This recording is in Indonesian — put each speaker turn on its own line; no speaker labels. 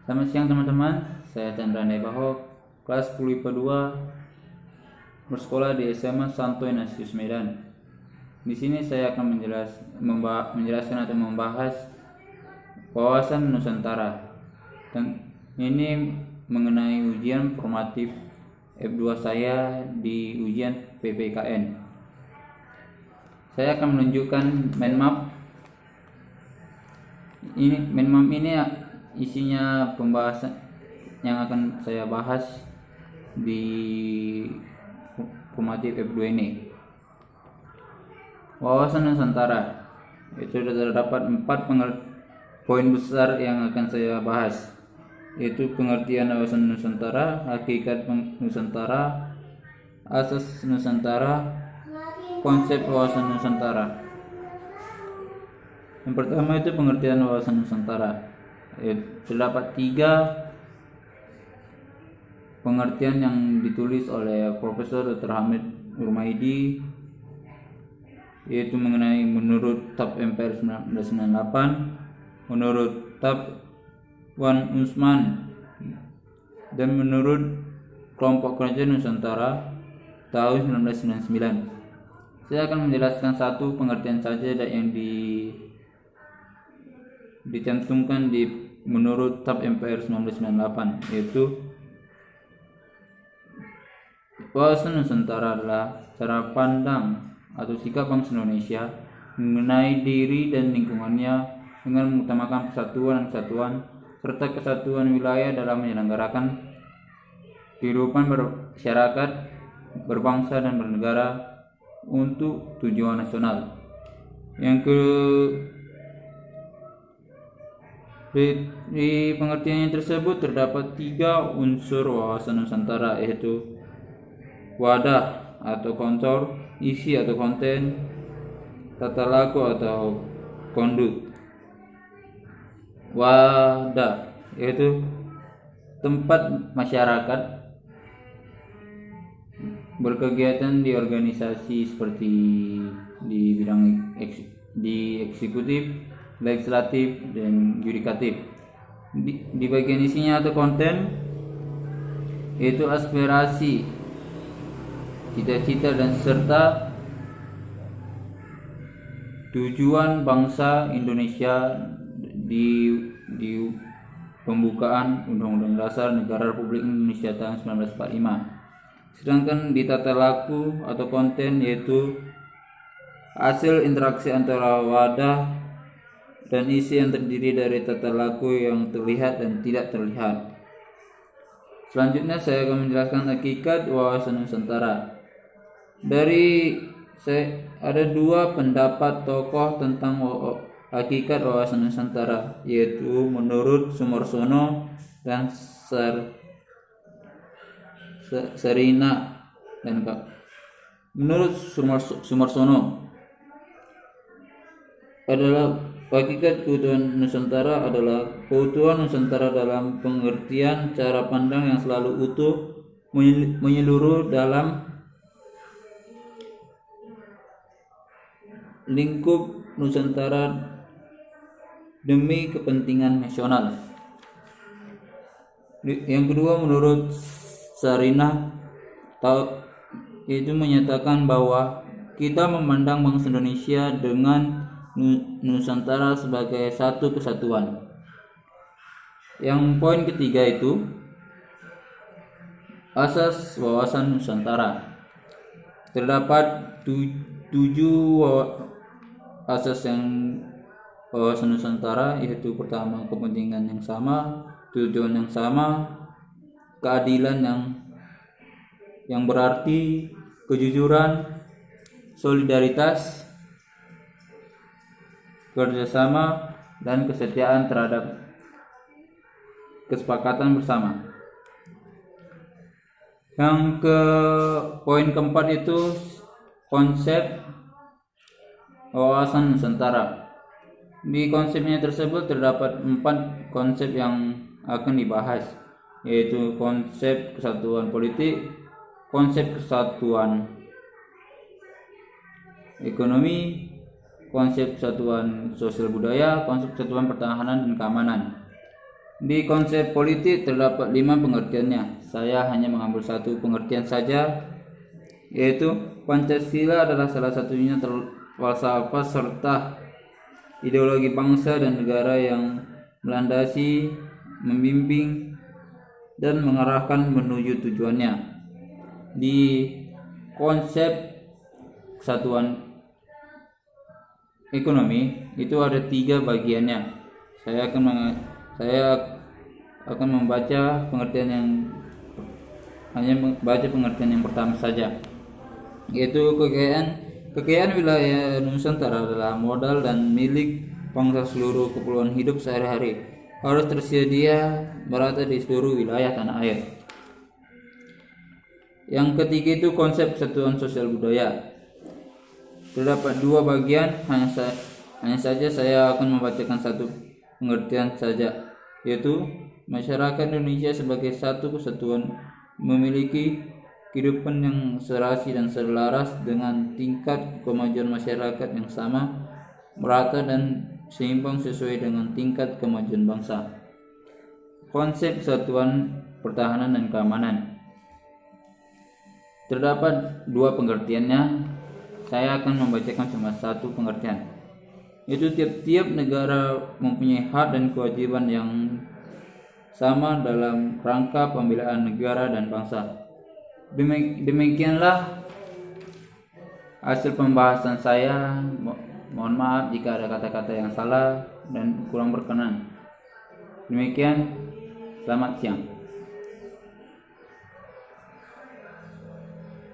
Selamat siang teman-teman, saya Chandra Nebaho, kelas 10 IPA 2, bersekolah di SMA Santo Ignatius Medan. Di sini saya akan menjelaskan atau membahas wawasan Nusantara. Dan ini mengenai ujian formatif F2 saya di ujian PPKN. Saya akan menunjukkan mind map. Mind map ini isinya pembahasan yang akan saya bahas di formatif F2 ini. Wawasan Nusantara itu terdapat 4 poin besar yang akan saya bahas, yaitu pengertian wawasan Nusantara, hakikat Nusantara, asas Nusantara, konsep wawasan Nusantara. Yang pertama itu pengertian wawasan Nusantara. Terdapat 3 pengertian yang ditulis oleh Profesor Dr. Hamid Nurmaidi, yaitu mengenai menurut TAP MPR 1998, menurut TAP Wan Usman, dan menurut Kelompok Kerja Nusantara tahun 1999. Saya akan menjelaskan satu pengertian saja yang dicantumkan di menurut TAP MPR 1998, yaitu wawasan Nusantara adalah cara pandang atau sikap bangsa Indonesia mengenai diri dan lingkungannya dengan mengutamakan persatuan dan kesatuan serta kesatuan wilayah dalam menyelenggarakan kehidupan bermasyarakat, berbangsa dan bernegara untuk tujuan nasional. Di pengertian tersebut terdapat 3 unsur wawasan Nusantara, yaitu wadah atau kontur, isi atau konten, tata laku atau konduk. Wadah yaitu tempat masyarakat berkegiatan di organisasi seperti di bidang di eksekutif, legislatif, dan yudikatif. Di bagian isinya atau konten yaitu aspirasi, cita-cita dan serta tujuan bangsa Indonesia di pembukaan Undang-Undang Dasar Negara Republik Indonesia tahun 1945. Sedangkan di tata laku atau konten yaitu hasil interaksi antara wadah dan isi yang terdiri dari tata laku yang terlihat dan tidak terlihat. Selanjutnya saya akan menjelaskan hakikat wawasan Nusantara. Ada 2 pendapat tokoh tentang hakikat wawasan Nusantara, yaitu menurut Sumarsono dan Serina dan menurut Sumarsono adalah hakikat keutuhan Nusantara adalah keutuhan Nusantara dalam pengertian cara pandang yang selalu utuh, menyeluruh dalam lingkup Nusantara demi kepentingan nasional. Yang kedua, menurut Sarinah itu menyatakan bahwa kita memandang bangsa Indonesia dengan Nusantara sebagai satu kesatuan. Yang poin ketiga itu asas wawasan Nusantara. Terdapat 7 asas yang wawasan Nusantara, yaitu pertama kepentingan yang sama, tujuan yang sama, keadilan yang berarti, kejujuran, solidaritas, kerjasama, dan kesetiaan terhadap kesepakatan bersama. Yang poin keempat itu konsep wawasan Nusantara. Di konsepnya tersebut terdapat 4 konsep yang akan dibahas, yaitu konsep kesatuan politik, konsep kesatuan ekonomi, konsep kesatuan sosial budaya, konsep kesatuan pertahanan dan keamanan. Di konsep politik terdapat 5 pengertiannya. Saya hanya mengambil satu pengertian saja, yaitu Pancasila adalah salah satunya falsafah serta ideologi bangsa dan negara yang melandasi, membimbing, dan mengarahkan menuju tujuannya. Di konsep kesatuan ekonomi itu ada 3 bagiannya. Saya akan membaca pengertian yang pertama saja, yaitu kekayaan wilayah Nusantara adalah modal dan milik bangsa. Seluruh keperluan hidup sehari-hari harus tersedia merata di seluruh wilayah tanah air. Yang ketiga itu konsep kesatuan sosial budaya. Terdapat 2 bagian, hanya saja saya akan membacakan satu pengertian saja, yaitu masyarakat Indonesia sebagai satu kesatuan memiliki kehidupan yang serasi dan selaras dengan tingkat kemajuan masyarakat yang sama, merata dan seimbang sesuai dengan tingkat kemajuan bangsa. Konsep kesatuan pertahanan dan keamanan. Terdapat 2 pengertiannya. Saya akan membacakan cuma satu pengertian, yaitu tiap-tiap negara mempunyai hak dan kewajiban yang sama dalam rangka pembelaan negara dan bangsa. Demikianlah hasil pembahasan saya. Mohon maaf jika ada kata-kata yang salah dan kurang berkenan. Demikian, selamat siang.